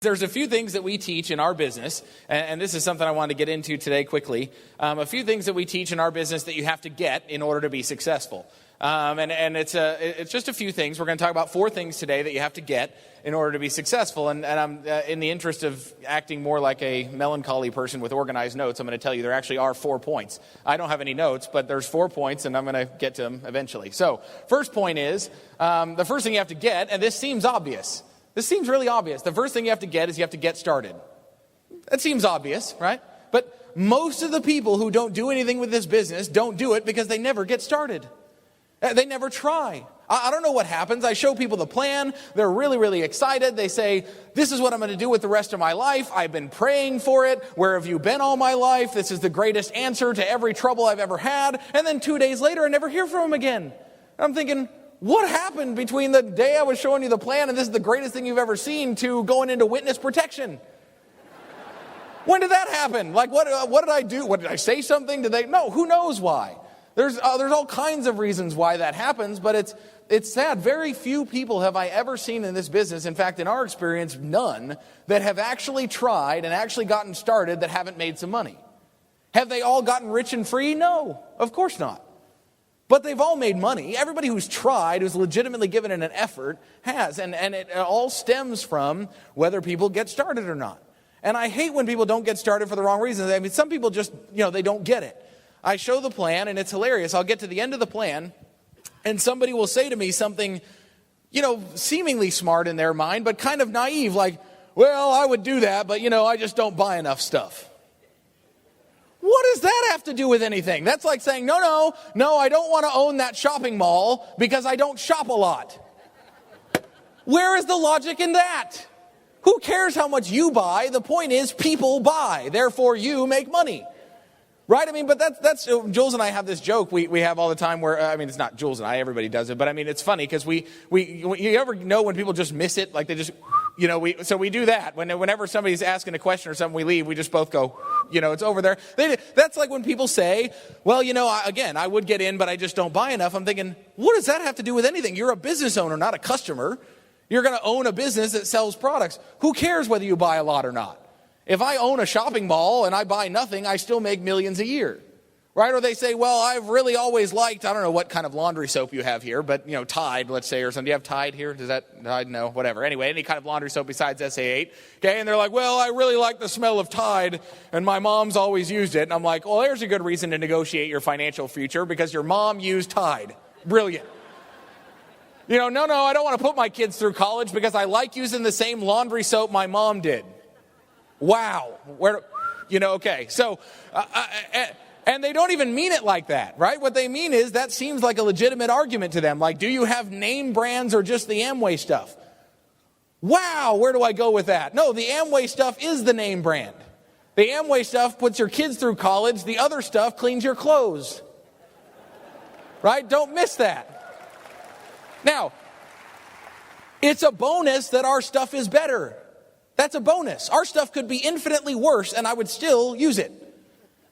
There's a few things that we teach in our business, and this is something I wanted to get into today quickly. A few things that we teach in our business that you have to get in order to be successful. And it's just a few things. We're going to talk about 4 things today that you have to get in order to be successful. And I'm in the interest of acting more like a melancholy person with organized notes, I'm going to tell you there actually are 4 points. I don't have any notes, but there's 4 points, and I'm going to get to them eventually. So first point is, the first thing you have to get, and this seems obvious. This seems really obvious. The first thing you have to get is you have to get started. That seems obvious, right? But most of the people who don't do anything with this business don't do it because they never get started. They never try. I don't know what happens. I show people the plan. They're really, really excited. They say, this is what I'm going to do with the rest of my life. I've been praying for it. Where have you been all my life? This is the greatest answer to every trouble I've ever had. And then 2 days later, I never hear from them again. I'm thinking, what happened between the day I was showing you the plan and this is the greatest thing you've ever seen to going into witness protection? When did that happen? Like, what did I do? What, did I say something? No, who knows why? There's all kinds of reasons why that happens, but it's sad. Very few people have I ever seen in this business, in fact, in our experience, none, that have actually tried and actually gotten started that haven't made some money. Have they all gotten rich and free? No, of course not. But they've all made money. Everybody who's tried, who's legitimately given it an effort, has. And it all stems from whether people get started or not. And I hate when people don't get started for the wrong reasons. I mean, some people just, they don't get it. I show the plan, and it's hilarious. I'll get to the end of the plan, and somebody will say to me something, seemingly smart in their mind, but kind of naive, like, well, I would do that, but, I just don't buy enough stuff. What does that have to do with anything? That's like saying, no, I don't want to own that shopping mall because I don't shop a lot. Where is the logic in that? Who cares how much you buy? The point is people buy, therefore you make money. Right? I mean, but that's Jules and I have this joke we have all the time where, it's not Jules and I, everybody does it, but it's funny because you ever know when people just miss it? Like they just, so we do that. Whenever somebody's asking a question or something, we leave, we just both go, it's over there. That's like when people say, well, I would get in, but I just don't buy enough. I'm thinking, what does that have to do with anything? You're a business owner, not a customer. You're going to own a business that sells products. Who cares whether you buy a lot or not? If I own a shopping mall and I buy nothing, I still make millions a year, right? Or they say, well, I've really always liked, I don't know what kind of laundry soap you have here, but, Tide, let's say, or something. Do you have Tide here? Does that, Tide? No, whatever. Anyway, any kind of laundry soap besides SA8, okay? And they're like, well, I really like the smell of Tide, and my mom's always used it. And I'm like, well, there's a good reason to negotiate your financial future because your mom used Tide. Brilliant. No, I don't want to put my kids through college because I like using the same laundry soap my mom did. Wow. Okay. So, and they don't even mean it like that, right? What they mean is that seems like a legitimate argument to them. Like, do you have name brands or just the Amway stuff? Wow. Where do I go with that? No, the Amway stuff is the name brand. The Amway stuff puts your kids through college. The other stuff cleans your clothes. Right? Don't miss that. Now, it's a bonus that our stuff is better. That's a bonus. Our stuff could be infinitely worse, and I would still use it.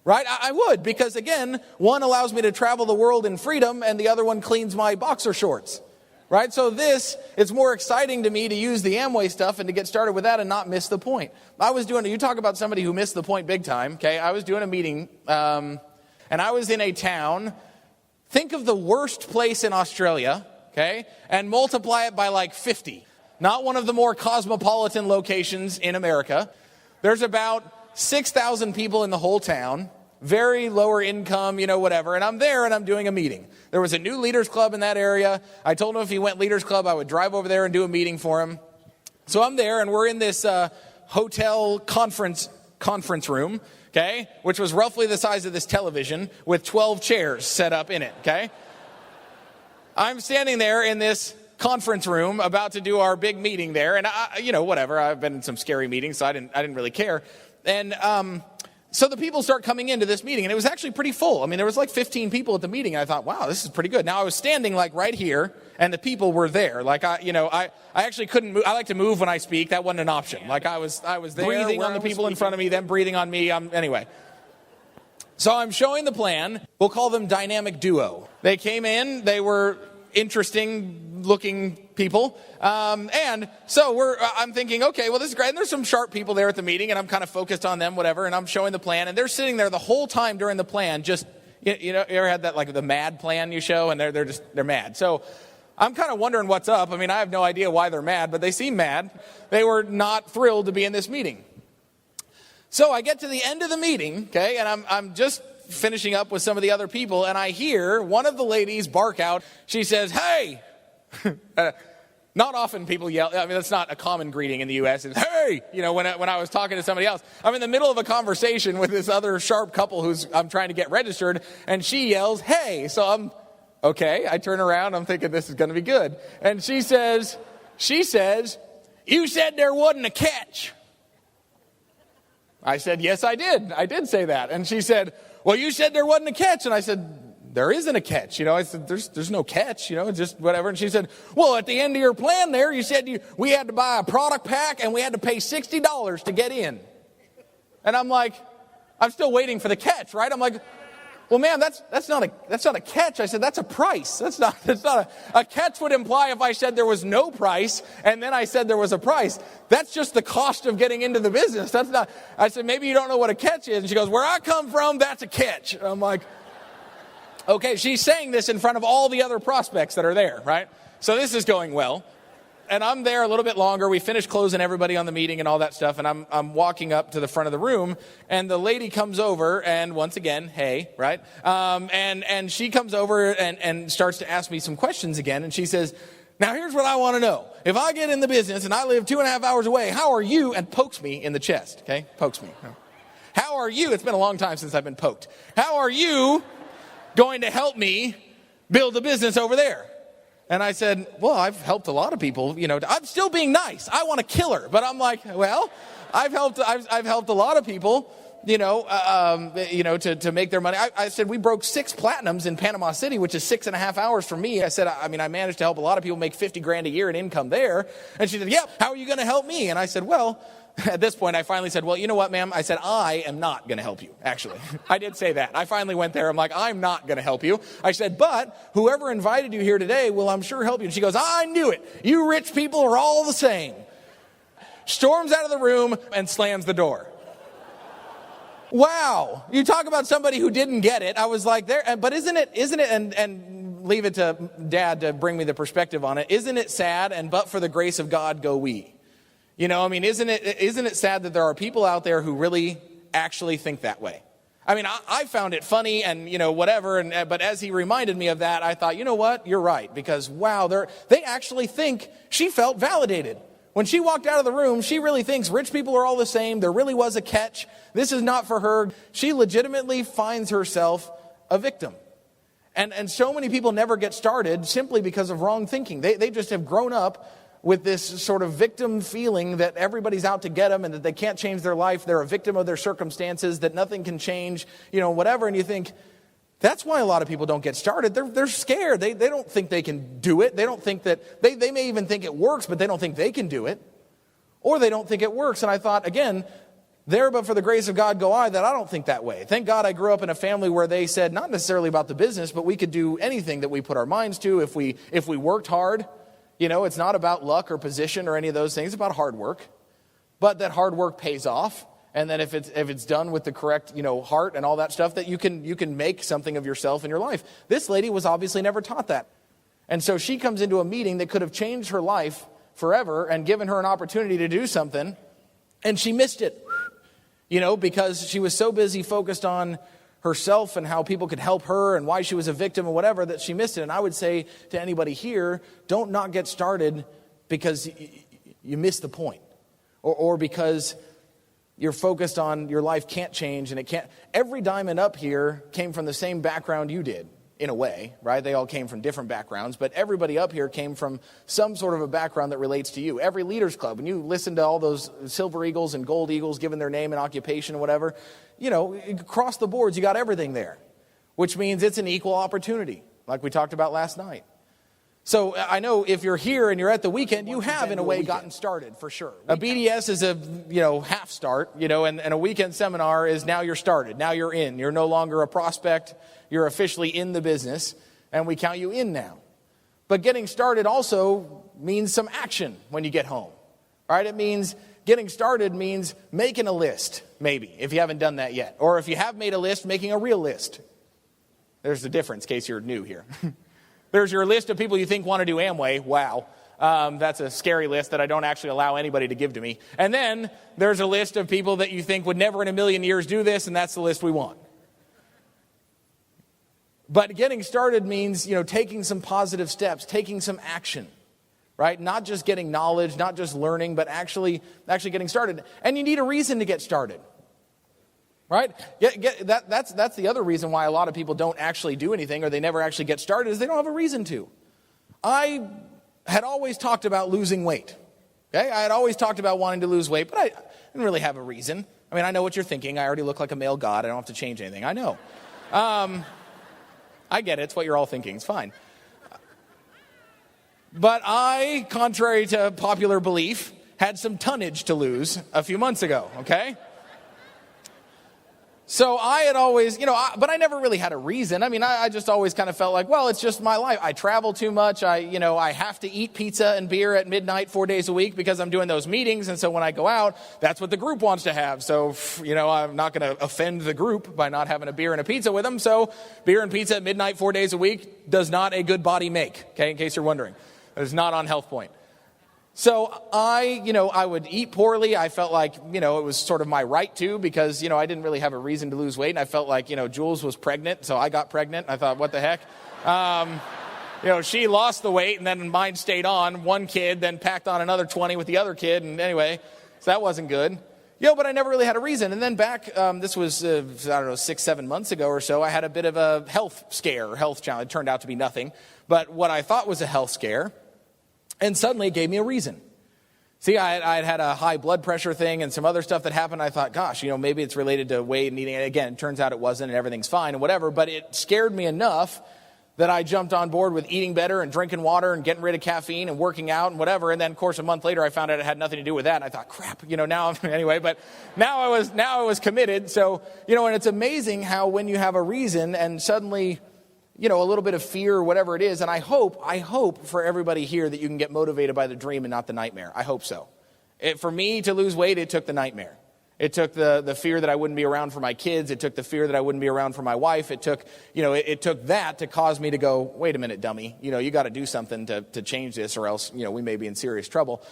Right? I would, because again, one allows me to travel the world in freedom, and the other one cleans my boxer shorts. Right? So it's more exciting to me to use the Amway stuff and to get started with that and not miss the point. You talk about somebody who missed the point big time, okay? I was doing a meeting, and I was in a town. Think of the worst place in Australia, okay? And multiply it by like 50. Not one of the more cosmopolitan locations in America. There's about 6,000 people in the whole town, very lower income, whatever. And I'm there and I'm doing a meeting. There was a new leaders club in that area. I told him if he went leaders club, I would drive over there and do a meeting for him. So I'm there and we're in this hotel conference room, okay, which was roughly the size of this television with 12 chairs set up in it, okay. I'm standing there in this conference room about to do our big meeting there, and whatever, I've been in some scary meetings, so I didn't really care. And so the people start coming into this meeting, and it was actually pretty full. There was like 15 people at the meeting, and I thought, wow, this is pretty good. Now I was standing like right here, and the people were there. Like I actually couldn't move. I like to move when I speak. That wasn't an option. Like I was there, breathing on the people in front of me, them breathing on me. Anyway. So I'm showing the plan. We'll call them dynamic duo. They came in, they were interesting looking people. And so I'm thinking, okay, well, this is great. And there's some sharp people there at the meeting, and I'm kind of focused on them, whatever. And I'm showing the plan, and they're sitting there the whole time during the plan, just, you know, you ever had that, like the mad plan you show, and they're mad. So I'm kind of wondering what's up. I mean, I have no idea why they're mad, but they seem mad. They were not thrilled to be in this meeting. So I get to the end of the meeting, okay, and I'm just finishing up with some of the other people, and I hear one of the ladies bark out. She says, "Hey!" Not often people yell. I mean, that's not a common greeting in the U.S. It's, "Hey!" You know, when I was talking to somebody else, I'm in the middle of a conversation with this other sharp couple I'm trying to get registered, and she yells, "Hey!" So I'm, okay, I turn around, I'm thinking this is going to be good. And she says, "You said there wasn't a catch." I said, "Yes, I did. I did say that." And she said, "Well, you said there wasn't a catch." And I said, "There isn't a catch." You know, I said, there's no catch, you know, it's just whatever. And she said, "Well, at the end of your plan there, you said we had to buy a product pack and we had to pay $60 to get in." And I'm like, I'm still waiting for the catch, right? I'm like, "Well, ma'am, that's not a catch." I said, "That's a price. That's not a catch would imply if I said there was no price and then I said there was a price. That's just the cost of getting into the business. That's not." I said, "Maybe you don't know what a catch is." And she goes, "Where I come from, that's a catch." And I'm like, okay, she's saying this in front of all the other prospects that are there, right? So this is going well. And I'm there a little bit longer. We finish closing everybody on the meeting and all that stuff. And I'm walking up to the front of the room, and the lady comes over, and once again, hey, right? And she comes over and starts to ask me some questions again. And she says, "Now here's what I want to know. If I get in the business and I live 2.5 hours away, how are you?" And pokes me in the chest, okay? Pokes me. "How are you?" It's been a long time since I've been poked. "How are you going to help me build a business over there?" And I said, "Well, I've helped a lot of people, you know." I'm still being nice. I want to kill her. But I'm like, well, I've helped a lot of people, to make their money. I said, we broke 6 platinums in Panama City, which is 6.5 hours from me. I said, I managed to help a lot of people make $50,000 a year in income there. And she said, "Yeah, how are you going to help me?" And I said, well, at this point, I finally said, "Well, you know what, ma'am?" I said, "I am not going to help you, actually." I did say that. I finally went there. I'm like, "I'm not going to help you." I said, "But whoever invited you here today will, I'm sure, help you." And she goes, "I knew it. You rich people are all the same." Storms out of the room and slams the door. Wow. You talk about somebody who didn't get it. I was like, there, but isn't it, and leave it to Dad to bring me the perspective on it. Isn't it sad? And but for the grace of God go we. You know, I mean, isn't it sad that there are people out there who really actually think that way? I mean, I found it funny and, you know, whatever. But as he reminded me of that, I thought, you know what? You're right. Because, wow, they actually think she felt validated. When she walked out of the room, she really thinks rich people are all the same. There really was a catch. This is not for her. She legitimately finds herself a victim. And so many people never get started simply because of wrong thinking. They just have grown up with this sort of victim feeling that everybody's out to get them and that they can't change their life. They're a victim of their circumstances, that nothing can change, you know, whatever. And you think, that's why a lot of people don't get started. They're scared. They don't think they can do it. They don't think that, they may even think it works, but they don't think they can do it. Or they don't think it works. And I thought, again, there but for the grace of God go I, that I don't think that way. Thank God I grew up in a family where they said, not necessarily about the business, but we could do anything that we put our minds to if we worked hard. You know, it's not about luck or position or any of those things. It's about hard work. But that hard work pays off. And then if it's done with the correct, you know, heart and all that stuff, that you can make something of yourself in your life. This lady was obviously never taught that. And so she comes into a meeting that could have changed her life forever and given her an opportunity to do something. And she missed it, you know, because she was so busy focused on herself and how people could help her and why she was a victim or whatever, that she missed it. And I would say to anybody here, don't not get started because you missed the point, or because you're focused on your life can't change and it can't. Every diamond up here came from the same background you did, in a way, right? They all came from different backgrounds, but everybody up here came from some sort of a background that relates to you. Every Leaders Club, when you listen to all those Silver Eagles and Gold Eagles given their name and occupation and whatever, you know, across the boards, you got everything there, which means it's an equal opportunity, like we talked about last night. So I know if you're here and you're at the weekend, you have in a way gotten started for sure. A BDS is a, you know, half start, you know, and a weekend seminar is now you're started. Now you're in. You're no longer a prospect. You're officially in the business, and we count you in now. But getting started also means some action when you get home, right? It means getting started means making a list, maybe, if you haven't done that yet. Or if you have made a list, making a real list. There's the difference, in case you're new here. There's your list of people you think want to do Amway. Wow. That's a scary list that I don't actually allow anybody to give to me. And then there's a list of people that you think would never in a million years do this, and that's the list we want. But getting started means, taking some positive steps, taking some action, right? Not just getting knowledge, not just learning, but actually getting started. And you need a reason to get started, right? That's the other reason why a lot of people don't actually do anything, or they never actually get started, is they don't have a reason to. I had always talked about losing weight. Okay? I had always talked about wanting to lose weight, but I didn't really have a reason. I mean, I know what you're thinking. I already look like a male god. I don't have to change anything. I know. I get it. It's what you're all thinking. It's fine. But I, contrary to popular belief, had some tonnage to lose a few months ago, okay? So I had always, but I never really had a reason. I mean, I just always kind of felt like, well, it's just my life. I travel too much. I have to eat pizza and beer at midnight 4 days a week because I'm doing those meetings. And so when I go out, that's what the group wants to have. So, I'm not going to offend the group by not having a beer and a pizza with them. So beer and pizza at midnight 4 days a week does not a good body make, okay, in case you're wondering. It's not on Health Point. So I would eat poorly. I felt like, it was sort of my right to, because, I didn't really have a reason to lose weight. And I felt like, Jules was pregnant, so I got pregnant. I thought, what the heck? She lost the weight, and then mine stayed on. One kid then packed on another 20 with the other kid. And anyway, so that wasn't good. But I never really had a reason. And then back, this was, 6-7 months ago or so, I had a bit of a health scare, health challenge. It turned out to be nothing. But what I thought was a health scare, and suddenly it gave me a reason. See, I had a high blood pressure thing and some other stuff that happened. I thought, gosh, maybe it's related to weight and eating. And again, it turns out it wasn't, and everything's fine and whatever. But it scared me enough that I jumped on board with eating better and drinking water and getting rid of caffeine and working out and whatever. And then, of course, a month later, I found out it had nothing to do with that. And I thought, crap, now anyway. But now I was committed. So, and it's amazing how when you have a reason and suddenly, a little bit of fear or whatever it is. And I hope for everybody here that you can get motivated by the dream and not the nightmare. I hope so. For me to lose weight, it took the nightmare. It took the fear that I wouldn't be around for my kids. It took the fear that I wouldn't be around for my wife. It took, it took that to cause me to go, wait a minute, dummy. You got to do something to change this, or else, we may be in serious trouble.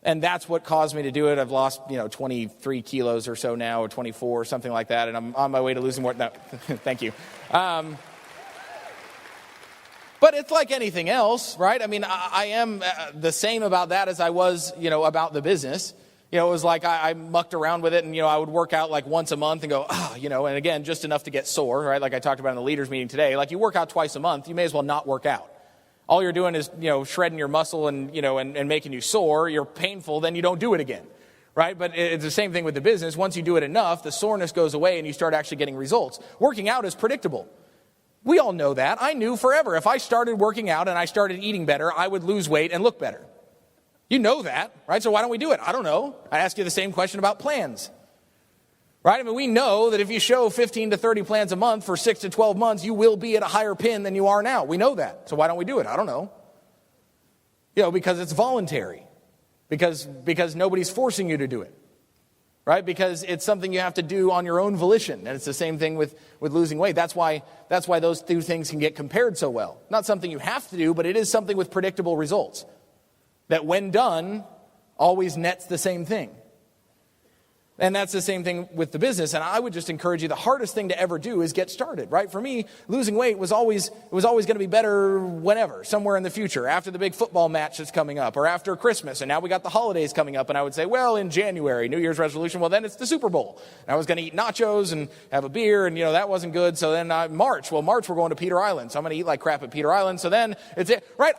And that's what caused me to do it. I've lost, 23 kilos or so now, or 24, or something like that. And I'm on my way to losing more. No, thank you. But it's like anything else, right? I mean, I am the same about that as I was, about the business. It was like I mucked around with it, and, I would work out like once a month and go, and again, just enough to get sore, right? Like I talked about in the leaders meeting today. Like you work out twice a month, you may as well not work out. All you're doing is, shredding your muscle and, and making you sore. You're painful, then you don't do it again, right? But it's the same thing with the business. Once you do it enough, the soreness goes away and you start actually getting results. Working out is predictable. We all know that. I knew forever. If I started working out and I started eating better, I would lose weight and look better. You know that, right? So why don't we do it? I don't know. I ask you the same question about plans, right? I mean, we know that if you show 15 to 30 plans a month for 6 to 12 months, you will be at a higher pin than you are now. We know that. So why don't we do it? I don't know. Because it's voluntary. Because nobody's forcing you to do it. Right? Because it's something you have to do on your own volition. And it's the same thing with losing weight. That's why those two things can get compared so well. Not something you have to do, but it is something with predictable results. That when done, always nets the same thing. And that's the same thing with the business. And I would just encourage you, the hardest thing to ever do is get started, right? For me, losing weight was always going to be better whenever, somewhere in the future, after the big football match that's coming up, or after Christmas. And now we got the holidays coming up, and I would say, well, in January, New Year's resolution, well, then it's the Super Bowl. And I was going to eat nachos and have a beer, and, that wasn't good. So then March we're going to Peter Island. So I'm going to eat like crap at Peter Island. So then it's it, right?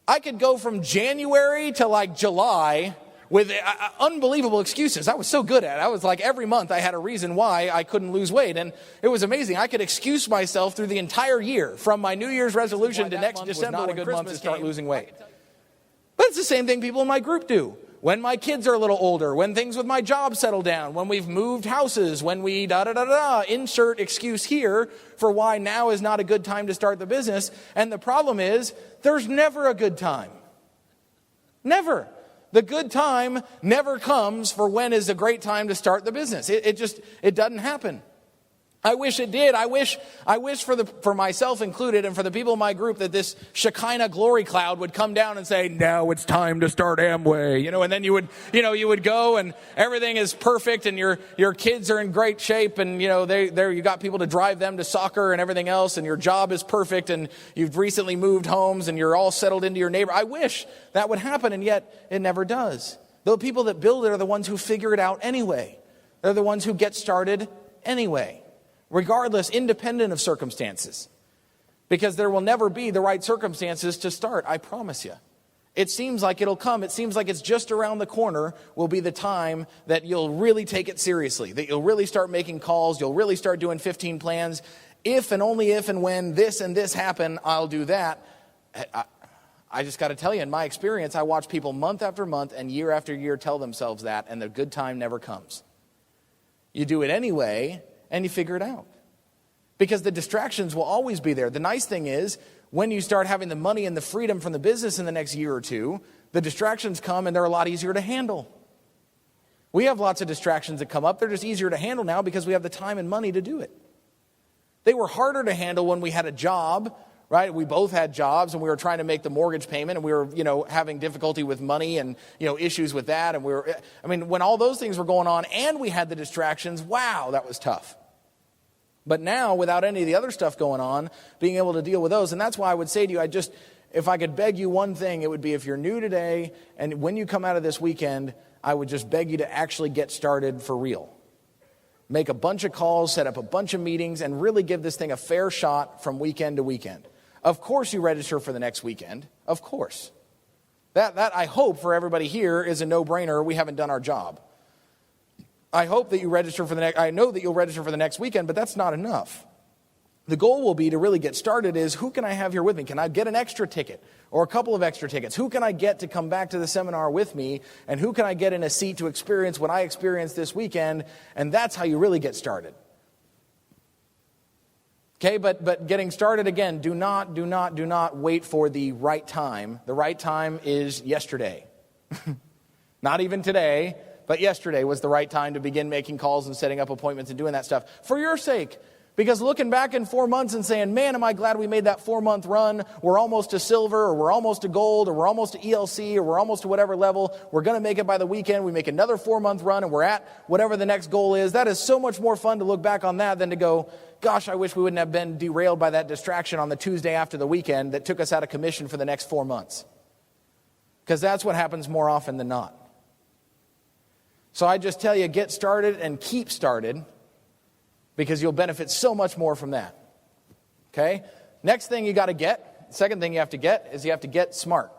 I could go from January to like July with unbelievable excuses. I was so good at it. I was like, every month I had a reason why I couldn't lose weight. And it was amazing. I could excuse myself through the entire year, from my New Year's resolution to next December. Not a good month to start losing weight. But it's the same thing people in my group do. when my kids are a little older, when things with my job settle down, when we've moved houses, when we insert excuse here for why now is not a good time to start the business. And the problem is, there's never a good time. Never. The good time never comes for when is a great time to start the business. It doesn't happen. I wish it did. I wish for myself included and for the people in my group that this Shekinah glory cloud would come down and say, now it's time to start Amway, and then you would go and everything is perfect and your kids are in great shape and, you got people to drive them to soccer and everything else and your job is perfect and you've recently moved homes and you're all settled into your neighbor. I wish that would happen, and yet it never does. The people that build it are the ones who figure it out anyway. They're the ones who get started anyway. Regardless, independent of circumstances. Because there will never be the right circumstances to start, I promise you. It seems like it'll come. It seems like it's just around the corner will be the time that you'll really take it seriously. That you'll really start making calls. You'll really start doing 15 plans. If and only if and when this and this happen, I'll do that. I just got to tell you, in my experience, I watch people month after month and year after year tell themselves that, and the good time never comes. You do it anyway, and you figure it out. Because the distractions will always be there. The nice thing is, when you start having the money and the freedom from the business in the next year or two, the distractions come and they're a lot easier to handle. We have lots of distractions that come up. They're just easier to handle now because we have the time and money to do it. They were harder to handle when we had a job, right? We both had jobs and we were trying to make the mortgage payment and we were, having difficulty with money and, issues with that. And when all those things were going on and we had the distractions, wow, that was tough. But now, without any of the other stuff going on, being able to deal with those. And that's why I would say to you, if I could beg you one thing, it would be if you're new today and when you come out of this weekend, I would just beg you to actually get started for real. Make a bunch of calls, set up a bunch of meetings, and really give this thing a fair shot from weekend to weekend. Of course you register for the next weekend. Of course. That I hope for everybody here is a no-brainer. We haven't done our job. I hope that you register for I know that you'll register for the next weekend, but that's not enough. The goal will be to really get started is, who can I have here with me? Can I get an extra ticket or a couple of extra tickets? Who can I get to come back to the seminar with me? And who can I get in a seat to experience what I experienced this weekend? And that's how you really get started. Okay, but getting started again, do not wait for the right time. The right time is yesterday. Not even today. But yesterday was the right time to begin making calls and setting up appointments and doing that stuff. For your sake. Because looking back in 4 months and saying, man, am I glad we made that 4-month run. We're almost to silver, or we're almost to gold, or we're almost to ELC, or we're almost to whatever level. We're going to make it by the weekend. We make another 4-month run and we're at whatever the next goal is. That is so much more fun to look back on that than to go, gosh, I wish we wouldn't have been derailed by that distraction on the Tuesday after the weekend that took us out of commission for the next 4 months. Because that's what happens more often than not. So I just tell you, get started and keep started, because you'll benefit so much more from that. Okay? Next thing you got to get, second thing you have to get is you have to get smart.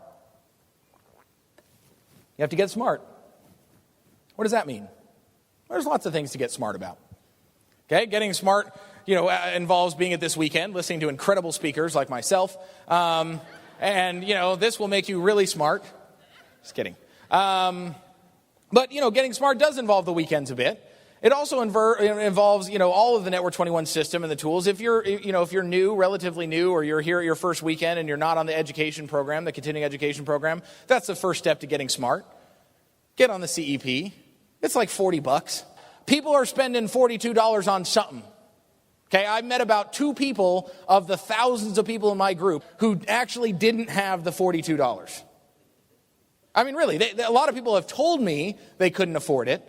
You have to get smart. What does that mean? There's lots of things to get smart about. Okay? Getting smart, involves being at this weekend, listening to incredible speakers like myself. And this will make you really smart. Just kidding. But, getting smart does involve the weekends a bit. It also involves, all of the Network 21 system and the tools. If you're new, relatively new, or you're here at your first weekend and you're not on the education program, the continuing education program, that's the first step to getting smart. Get on the CEP. It's like $40. People are spending $42 on something. Okay, I've met about 2 people of the thousands of people in my group who actually didn't have the $42. I mean, really, a lot of people have told me they couldn't afford it.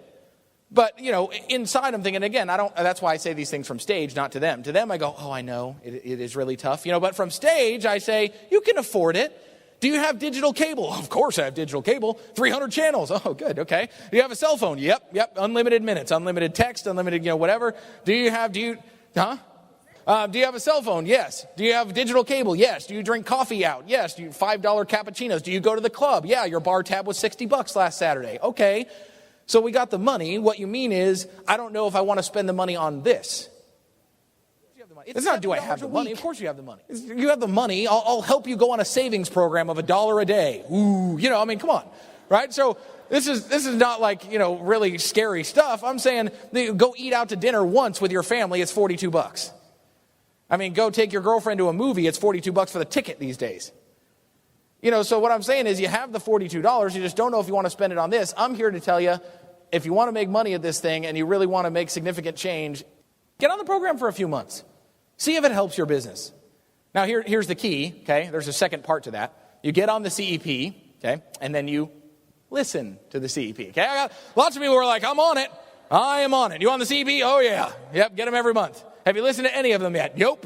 But, inside I'm thinking, again, that's why I say these things from stage, not to them. To them, I go, oh, I know, it is really tough. But from stage, I say, you can afford it. Do you have digital cable? Of course I have digital cable. 300 channels. Oh, good, okay. Do you have a cell phone? Yep. Unlimited minutes, unlimited text, unlimited, whatever. Do you have a cell phone? Yes. Do you have digital cable? Yes. Do you drink coffee out? Yes. Do you $5 cappuccinos? Do you go to the club? Yeah, your bar tab was $60 last Saturday. Okay. So we got the money. What you mean is, I don't know if I want to spend the money on this. It's not, do I have the money? Of course you have the money. You have the money. I'll help you go on a savings program of $1 a day. Ooh, come on. Right? So this is not like, really scary stuff. I'm saying go eat out to dinner once with your family. It's $42. I mean, go take your girlfriend to a movie. It's $42 for the ticket these days. So what I'm saying is you have the $42. You just don't know if you want to spend it on this. I'm here to tell you, if you want to make money at this thing and you really want to make significant change, get on the program for a few months. See if it helps your business. Now, here's the key, okay? There's a second part to that. You get on the CEP, okay? And then you listen to the CEP, okay? I got lots of people who are like, I'm on it. I am on it. You on the CEP? Oh, yeah. Yep, get them every month. Have you listened to any of them yet? Nope.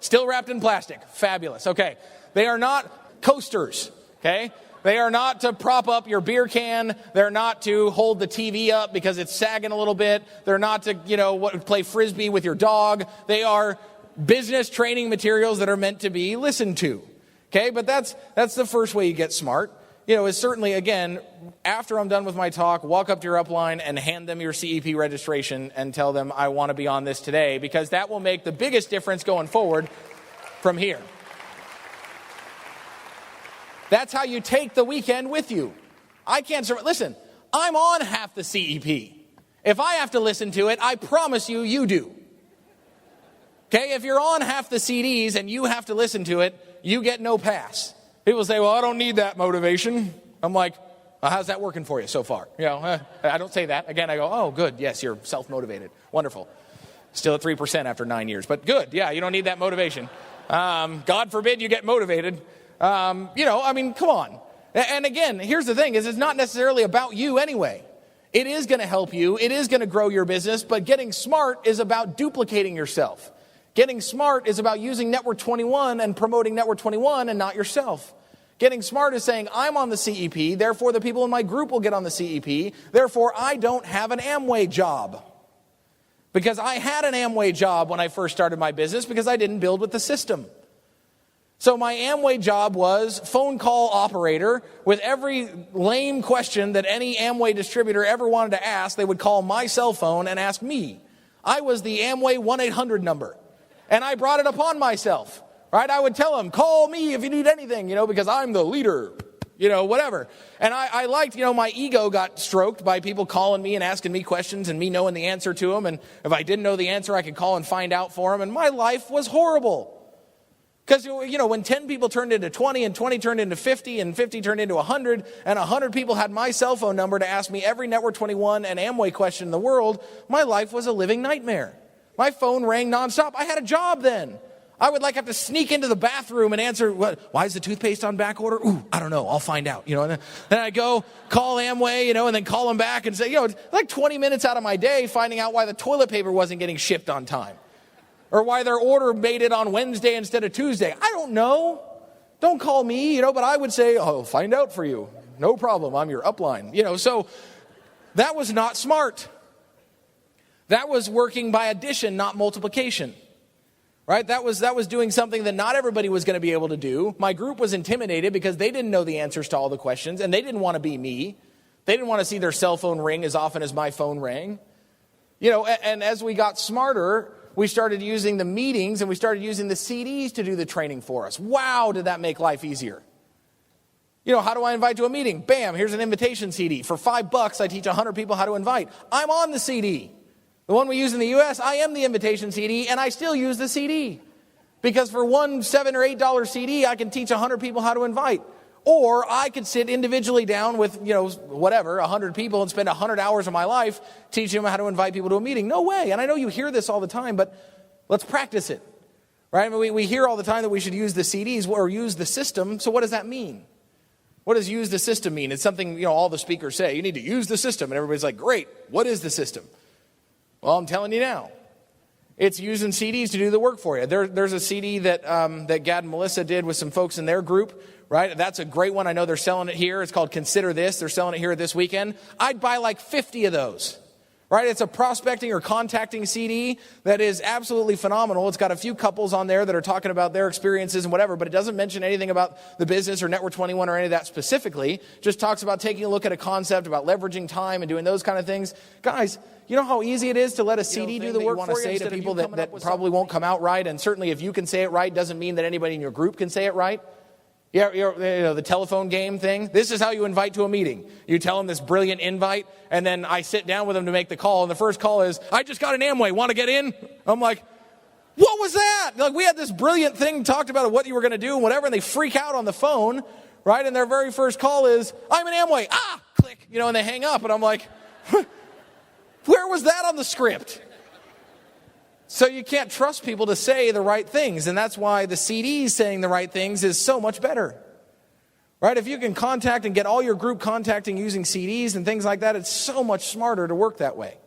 Still wrapped in plastic. Fabulous. Okay. They are not coasters, okay? They are not to prop up your beer can. They're not to hold the TV up because it's sagging a little bit. They're not to, play Frisbee with your dog. They are business training materials that are meant to be listened to, okay? But that's the first way you get smart. Is certainly, again, after I'm done with my talk, walk up to your upline and hand them your CEP registration and tell them I want to be on this today, because that will make the biggest difference going forward from here. That's how you take the weekend with you. I can't survive. Listen, I'm on half the CEP. If I have to listen to it, I promise you, you do. Okay, if you're on half the CDs and you have to listen to it, you get no pass. People say, well, I don't need that motivation. I'm like, well, how's that working for you so far? I don't say that. Again, I go, oh, good. Yes, you're self-motivated. Wonderful. Still at 3% after 9 years. But good. Yeah, you don't need that motivation. God forbid you get motivated. Come on. And again, here's the thing, is it's not necessarily about you anyway. It is going to help you. It is going to grow your business. But getting smart is about duplicating yourself. Getting smart is about using Network 21 and promoting Network 21 and not yourself. Getting smart is saying, I'm on the CEP, therefore the people in my group will get on the CEP, therefore I don't have an Amway job. Because I had an Amway job when I first started my business because I didn't build with the system. So my Amway job was phone call operator. With every lame question that any Amway distributor ever wanted to ask, they would call my cell phone and ask me. I was the Amway 1-800 number. And I brought it upon myself, right? I would tell them, call me if you need anything, because I'm the leader, whatever. And I liked, my ego got stroked by people calling me and asking me questions and me knowing the answer to them. And if I didn't know the answer, I could call and find out for them. And my life was horrible. Because, when 10 people turned into 20 and 20 turned into 50 and 50 turned into 100 and 100 people had my cell phone number to ask me every Network 21 and Amway question in the world, my life was a living nightmare. My phone rang nonstop. I had a job then. I would have to sneak into the bathroom and answer, why is the toothpaste on back order? Ooh, I don't know. I'll find out. And then I go call Amway, and then call them back and say, it's like 20 minutes out of my day finding out why the toilet paper wasn't getting shipped on time. Or why their order made it on Wednesday instead of Tuesday. I don't know. Don't call me, but I would say, I'll find out for you. No problem. I'm your upline. So that was not smart. That was working by addition, not multiplication. Right? That was doing something that not everybody was going to be able to do. My group was intimidated because they didn't know the answers to all the questions, and they didn't want to be me. They didn't want to see their cell phone ring as often as my phone rang. And as we got smarter, we started using the meetings and we started using the CDs to do the training for us. Wow, did that make life easier. How do I invite to a meeting? Bam, here's an invitation CD. For $5, I teach 100 people how to invite. I'm on the CD. The one we use in the U.S., I am the invitation CD, and I still use the CD. Because for one $7 or $8 CD, I can teach 100 people how to invite. Or I could sit individually down with, 100 people and spend 100 hours of my life teaching them how to invite people to a meeting. No way. And I know you hear this all the time, but let's practice it. Right? We hear all the time that we should use the CDs or use the system. So what does that mean? What does use the system mean? It's something, all the speakers say. You need to use the system. And everybody's like, great. What is the system? Well, I'm telling you now. It's using CDs to do the work for you. There's a CD that Gad and Melissa did with some folks in their group, right? That's a great one. I know they're selling it here. It's called Consider This. They're selling it here this weekend. I'd buy like 50 of those, right? It's a prospecting or contacting CD that is absolutely phenomenal. It's got a few couples on there that are talking about their experiences and whatever, but it doesn't mention anything about the business or Network 21 or any of that specifically. Just talks about taking a look at a concept, about leveraging time and doing those kind of things. Guys, you know how easy it is to let a CD do the work for you? Say to people that probably won't come out right, and certainly if you can say it right, doesn't mean that anybody in your group can say it right. Yeah, the telephone game thing. This is how you invite to a meeting. You tell them this brilliant invite, and then I sit down with them to make the call, and the first call is, I just got an Amway, want to get in? I'm like, what was that? Like, we had this brilliant thing, talked about what you were going to do and whatever, and they freak out on the phone, right? And their very first call is, I'm an Amway, click, and they hang up, and I'm like, where was that on the script? So you can't trust people to say the right things, and that's why the CDs saying the right things is so much better. Right? If you can contact and get all your group contacting using CDs and things like that, it's so much smarter to work that way.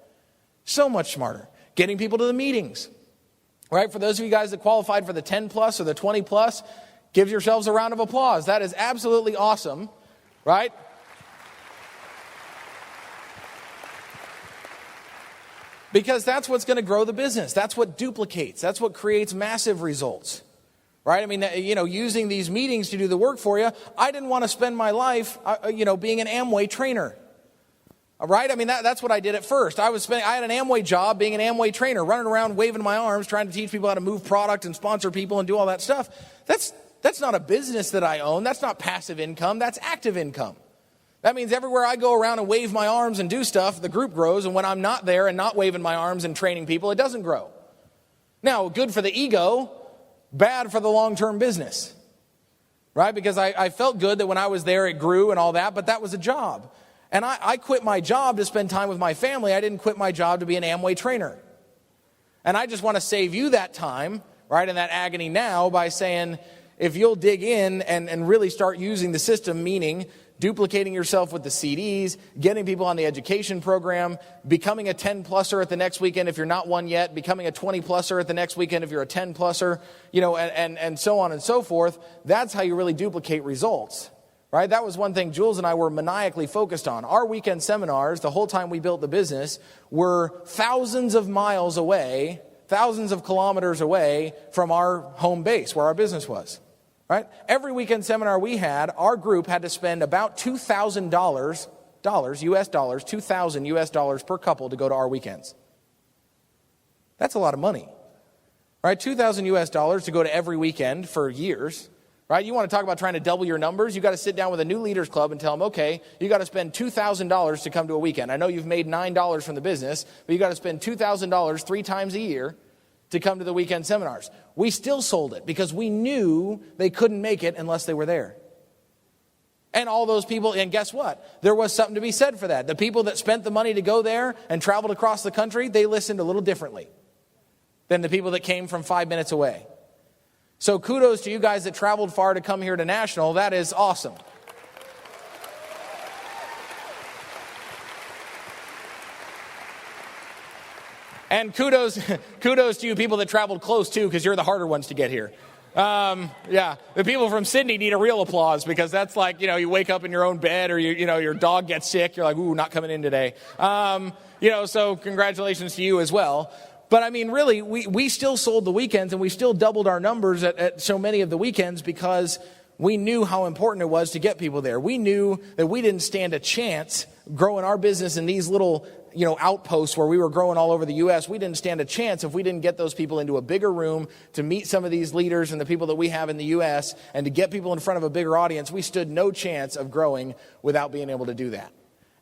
So much smarter. Getting people to the meetings. Right? For those of you guys that qualified for the 10 plus or the 20 plus, give yourselves a round of applause. That is absolutely awesome. Right? Because that's what's going to grow the business. That's what duplicates. That's what creates massive results. Right? I mean, using these meetings to do the work for you, I didn't want to spend my life, being an Amway trainer. All right? I mean, that's what I did at first. I had an Amway job being an Amway trainer, running around waving my arms, trying to teach people how to move product and sponsor people and do all that stuff. That's not a business that I own. That's not passive income. That's active income. That means everywhere I go around and wave my arms and do stuff, the group grows. And when I'm not there and not waving my arms and training people, it doesn't grow. Now, good for the ego, bad for the long-term business. Right? Because I felt good that when I was there, it grew and all that, but that was a job. And I quit my job to spend time with my family. I didn't quit my job to be an Amway trainer. And I just want to save you that time, right, and that agony now by saying, if you'll dig in and really start using the system, meaning duplicating yourself with the CDs, getting people on the education program, becoming a 10-pluser at the next weekend if you're not one yet, becoming a 20-pluser at the next weekend if you're a 10-pluser, and so on and so forth. That's how you really duplicate results, right? That was one thing Jules and I were maniacally focused on. Our weekend seminars, the whole time we built the business, were thousands of miles away, thousands of kilometers away from our home base where our business was. Right? Every weekend seminar we had, our group had to spend about $2,000, US dollars, $2,000 US dollars per couple to go to our weekends. That's a lot of money. Right? $2,000 US dollars to go to every weekend for years. Right? You want to talk about trying to double your numbers? You got to sit down with a new leaders club and tell them, okay, you got to spend $2,000 to come to a weekend. I know you've made $9 from the business, but you got to spend $2,000 3 times a year to come to the weekend seminars. We still sold it because we knew they couldn't make it unless they were there. And all those people, and guess what? There was something to be said for that. The people that spent the money to go there and traveled across the country, they listened a little differently than the people that came from 5 minutes away. So kudos to you guys that traveled far to come here to National. That is awesome. And kudos to you people that traveled close too, because you're the harder ones to get here. The people from Sydney need a real applause because that's like, you wake up in your own bed or your dog gets sick. You're like, ooh, not coming in today. So congratulations to you as well. But I mean, really, we still sold the weekends and we still doubled our numbers at so many of the weekends because we knew how important it was to get people there. We knew that we didn't stand a chance growing our business in these little outposts where we were growing all over the U.S., we didn't stand a chance if we didn't get those people into a bigger room to meet some of these leaders and the people that we have in the U.S. and to get people in front of a bigger audience. We stood no chance of growing without being able to do that.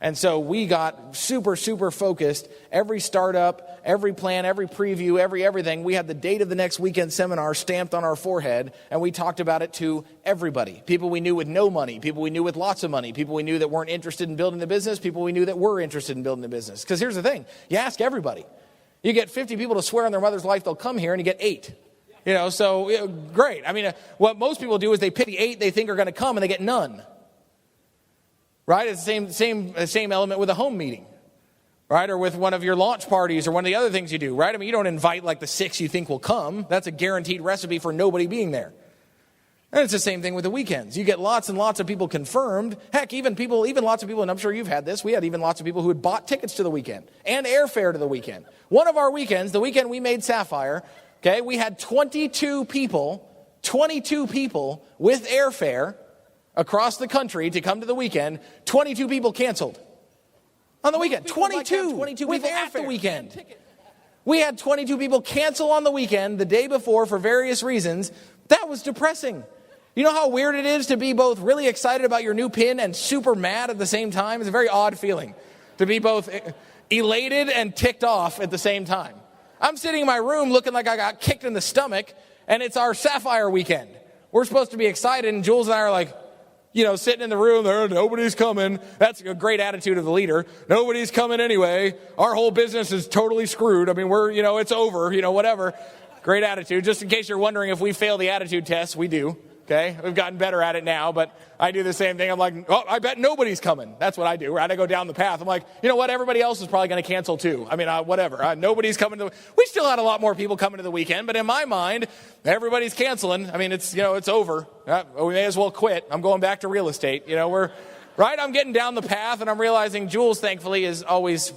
And so we got super, super focused. Every startup, every plan, every preview, everything. We had the date of the next weekend seminar stamped on our forehead, and we talked about it to everybody. People we knew with no money, people we knew with lots of money, people we knew that weren't interested in building the business, people we knew that were interested in building the business. Because here's the thing. You ask everybody. You get 50 people to swear on their mother's life they'll come here, and you get 8. Great. I mean, what most people do is they pick the 8 they think are going to come, and they get none. Right? It's the same element with a home meeting, right? Or with one of your launch parties or one of the other things you do, right? I mean, you don't invite like the 6 you think will come. That's a guaranteed recipe for nobody being there. And it's the same thing with the weekends. You get lots and lots of people confirmed. Heck, even lots of people, and I'm sure you've had this, we had even lots of people who had bought tickets to the weekend and airfare to the weekend. One of our weekends, the weekend we made Sapphire, okay, we had 22 people with airfare across the country to come to the weekend. 22 people canceled on the weekend. 22 with airfare at the weekend. We had 22 people cancel on the weekend the day before for various reasons. That was depressing. You know how weird it is to be both really excited about your new pin and super mad at the same time? It's a very odd feeling to be both elated and ticked off at the same time. I'm sitting in my room looking like I got kicked in the stomach, and it's our Sapphire weekend. We're supposed to be excited, and Jules and I are like, sitting in the room there, nobody's coming. That's a great attitude of the leader. Nobody's coming anyway. Our whole business is totally screwed. I mean, it's over, whatever. Great attitude. Just in case you're wondering if we fail the attitude test, we do. Okay, we've gotten better at it now, but I do the same thing. I'm like, I bet nobody's coming. That's what I do, right? I go down the path. I'm like, you know what? Everybody else is probably going to cancel too. I mean, whatever. Nobody's coming to we still had a lot more people coming to the weekend, but in my mind, everybody's canceling. I mean, it's over. We may as well quit. I'm going back to real estate. Right? I'm getting down the path, and I'm realizing Jules, thankfully, is always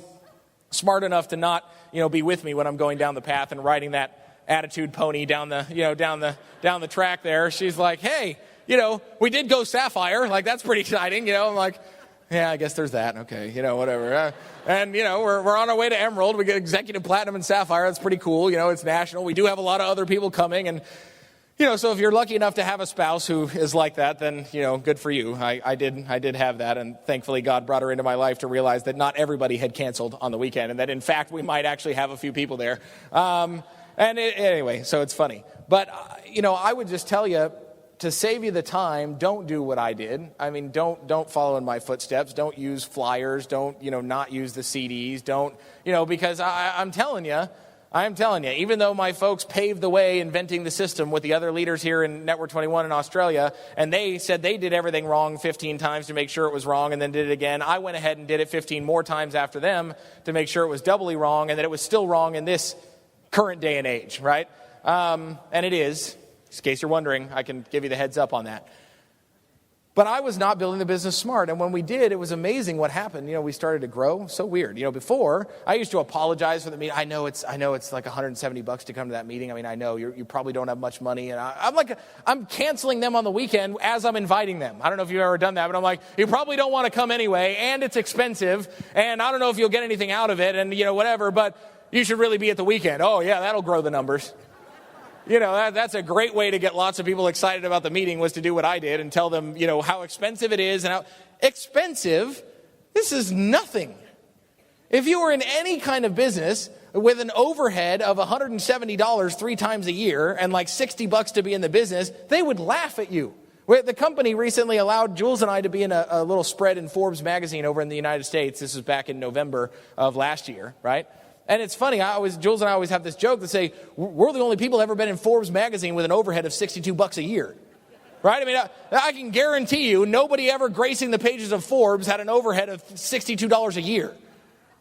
smart enough to not, be with me when I'm going down the path and riding that attitude pony down the track there. She's like, hey, we did go Sapphire. Like, that's pretty exciting. I'm like, yeah, I guess there's that. Okay, whatever. And, we're on our way to Emerald. We get Executive Platinum and Sapphire. That's pretty cool. It's national. We do have a lot of other people coming. And, so if you're lucky enough to have a spouse who is like that, then, good for you. I did have that. And thankfully, God brought her into my life to realize that not everybody had canceled on the weekend. And that, in fact, we might actually have a few people there. Anyway, so it's funny. But, I would just tell you, to save you the time, don't do what I did. I mean, don't follow in my footsteps. Don't use flyers. Don't, not use the CDs. Don't, because I'm telling you, even though my folks paved the way inventing the system with the other leaders here in Network 21 in Australia, and they said they did everything wrong 15 times to make sure it was wrong and then did it again, I went ahead and did it 15 more times after them to make sure it was doubly wrong and that it was still wrong in this current day and age, right? And it is. In case you're wondering, I can give you the heads up on that. But I was not building the business smart. And when we did, it was amazing what happened. We started to grow. So weird. Before, I used to apologize for the meeting. I know it's like $170 to come to that meeting. I mean, I know you probably don't have much money. And I'm canceling them on the weekend as I'm inviting them. I don't know if you've ever done that, but I'm like, you probably don't want to come anyway. And it's expensive. And I don't know if you'll get anything out of it and, whatever. But you should really be at the weekend. Oh, yeah, that'll grow the numbers. That's a great way to get lots of people excited about the meeting, was to do what I did and tell them, how expensive it is and how expensive. This is nothing. If you were in any kind of business with an overhead of $170 3 times a year and like $60 to be in the business, they would laugh at you. The company recently allowed Jules and I to be in a little spread in Forbes magazine over in the United States. This was back in November of last year, right? And it's funny, Jules and I always have this joke that say, we're the only people ever been in Forbes magazine with an overhead of $62 a year. Right? I mean, I can guarantee you nobody ever gracing the pages of Forbes had an overhead of $62 a year.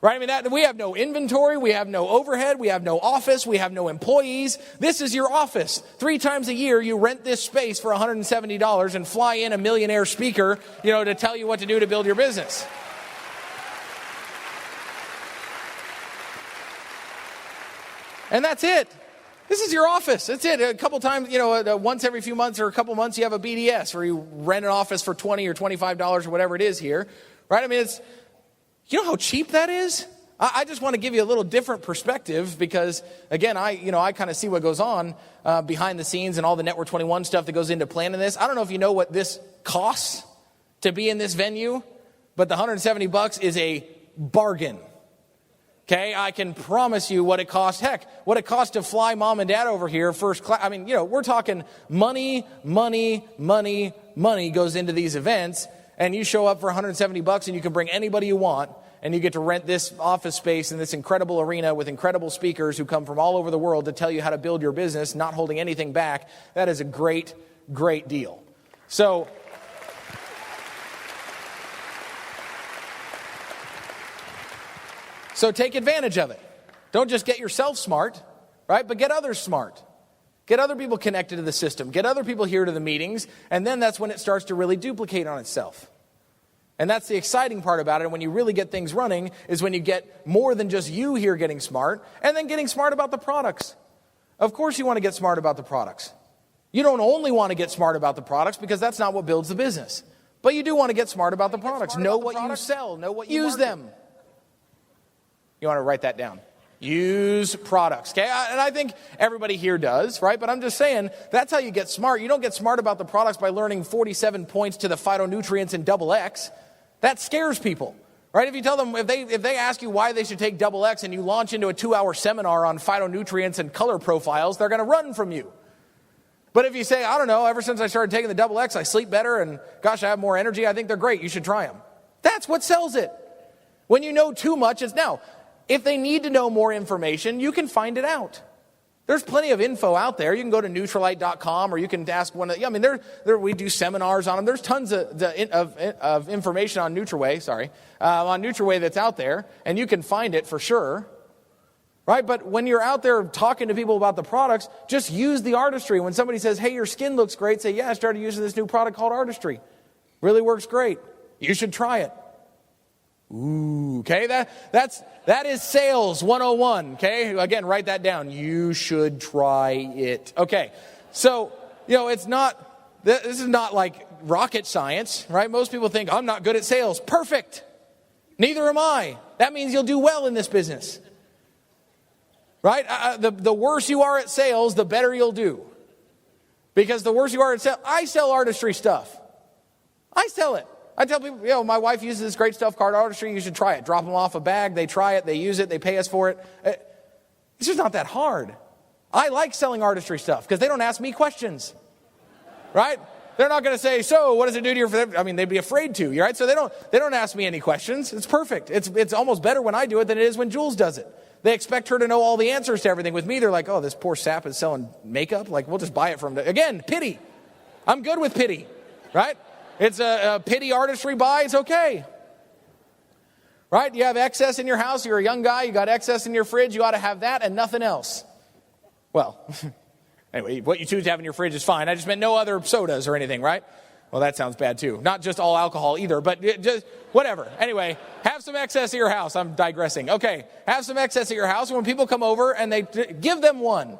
Right? I mean, we have no inventory, we have no overhead, we have no office, we have no employees. This is your office. 3 times a year, you rent this space for $170 and fly in a millionaire speaker, to tell you what to do to build your business. And that's it. This is your office. That's it. A couple times, once every few months or a couple months, you have a BDS where you rent an office for $20 or $25 or whatever it is here. Right? I mean, you know how cheap that is? I just want to give you a little different perspective because, again, I kind of see what goes on behind the scenes and all the Network 21 stuff that goes into planning this. I don't know if you know what this costs to be in this venue, but the $170 is a bargain. Okay, I can promise you what it costs. Heck, what it costs to fly mom and dad over here first class. I mean, we're talking money goes into these events. And you show up for $170 and you can bring anybody you want. And you get to rent this office space in this incredible arena with incredible speakers who come from all over the world to tell you how to build your business, not holding anything back. That is a great, great deal. So take advantage of it. Don't just get yourself smart, right? But get others smart. Get other people connected to the system. Get other people here to the meetings. And then that's when it starts to really duplicate on itself. And that's the exciting part about it. And when you really get things running is when you get more than just you here getting smart and then getting smart about the products. Of course you want to get smart about the products. You don't only want to get smart about the products because that's not what builds the business. But you do want to get smart about the products. Know what you sell. Know what you use them. You want to write that down. Use products, okay? And I think everybody here does, right? But I'm just saying, that's how you get smart. You don't get smart about the products by learning 47 points to the phytonutrients in double X. That scares people, right? If you tell them, if they ask you why they should take double X and you launch into a 2-hour seminar on phytonutrients and color profiles, they're going to run from you. But if you say, I don't know, ever since I started taking the double X, I sleep better and gosh, I have more energy, I think they're great, you should try them. That's what sells it. When you know too much, it's now. If they need to know more information, you can find it out. There's plenty of info out there. You can go to Nutrilite.com or you can ask one of, we do seminars on them. There's tons of information on NutriWay that's out there, and you can find it for sure. Right? But when you're out there talking to people about the products, just use the Artistry. When somebody says, hey, your skin looks great, say, yeah, I started using this new product called Artistry. Really works great. You should try it. Ooh, okay, that is sales 101, okay? Again, write that down. You should try it. Okay, so, this is not like rocket science, right? Most people think, I'm not good at sales. Perfect. Neither am I. That means you'll do well in this business. Right? The worse you are at sales, the better you'll do. Because the worse you are at sales, I sell Artistry stuff. I sell it. I tell people, my wife uses this great stuff called Artistry. You should try it. Drop them off a bag. They try it. They use it. They pay us for it. It's just not that hard. I like selling Artistry stuff because they don't ask me questions. Right? They're not going to say, so what does it do to your... I mean, they'd be afraid to, right? So they don't ask me any questions. It's perfect. It's almost better when I do it than it is when Jules does it. They expect her to know all the answers to everything. With me, they're like, oh, this poor sap is selling makeup? Like, we'll just buy it from... Again, pity. I'm good with pity. Right? It's a pity Artistry buy, it's okay. Right? You have excess in your house, you're a young guy, you got excess in your fridge, you ought to have that and nothing else. Well, anyway, what you choose to have in your fridge is fine. I just meant no other sodas or anything, right? Well, that sounds bad too. Not just all alcohol either, but just whatever. Anyway, have some excess at your house. I'm digressing. Okay, have some excess at your house. When people come over and they give them one.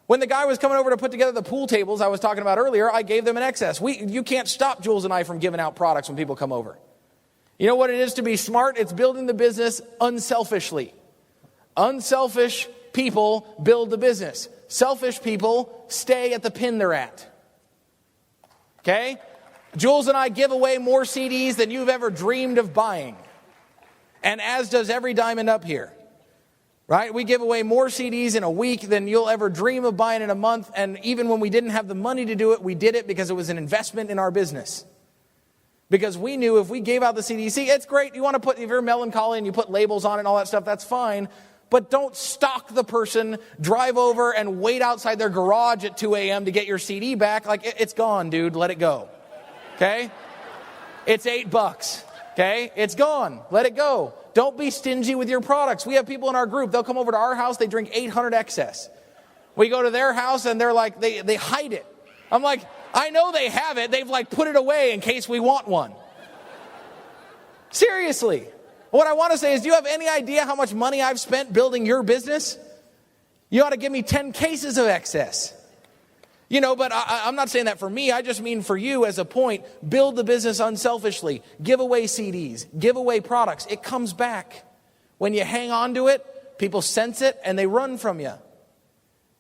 When the guy was coming over to put together the pool tables I was talking about earlier, I gave them an excess. You can't stop Jules and I from giving out products when people come over. You know what it is to be smart? It's building the business unselfishly. Unselfish people build the business. Selfish people stay at the pin they're at. Okay? Jules and I give away more CDs than you've ever dreamed of buying. And as does every diamond up here. Right? We give away more CDs in a week than you'll ever dream of buying in a month. And even when we didn't have the money to do it, we did it because it was an investment in our business. Because we knew if we gave out the CDs, see, it's great. You want to put, if you're melancholy and you put labels on it and all that stuff, that's fine. But don't stalk the person, drive over and wait outside their garage at 2 a.m. to get your CD back. Like, it's gone, dude. Let it go. Okay? It's $8. Okay? It's gone. Let it go. Don't be stingy with your products. We have people in our group, they'll come over to our house, they drink 800 excess. We go to their house and they're like, they hide it. I'm like, I know they have it. They've like put it away in case we want one. Seriously. What I want to say is, do you have any idea how much money I've spent building your business? You ought to give me 10 cases of excess. But I'm not saying that for me. I just mean for you as a point. Build the business unselfishly. Give away CDs. Give away products. It comes back. When you hang on to it, people sense it and they run from you.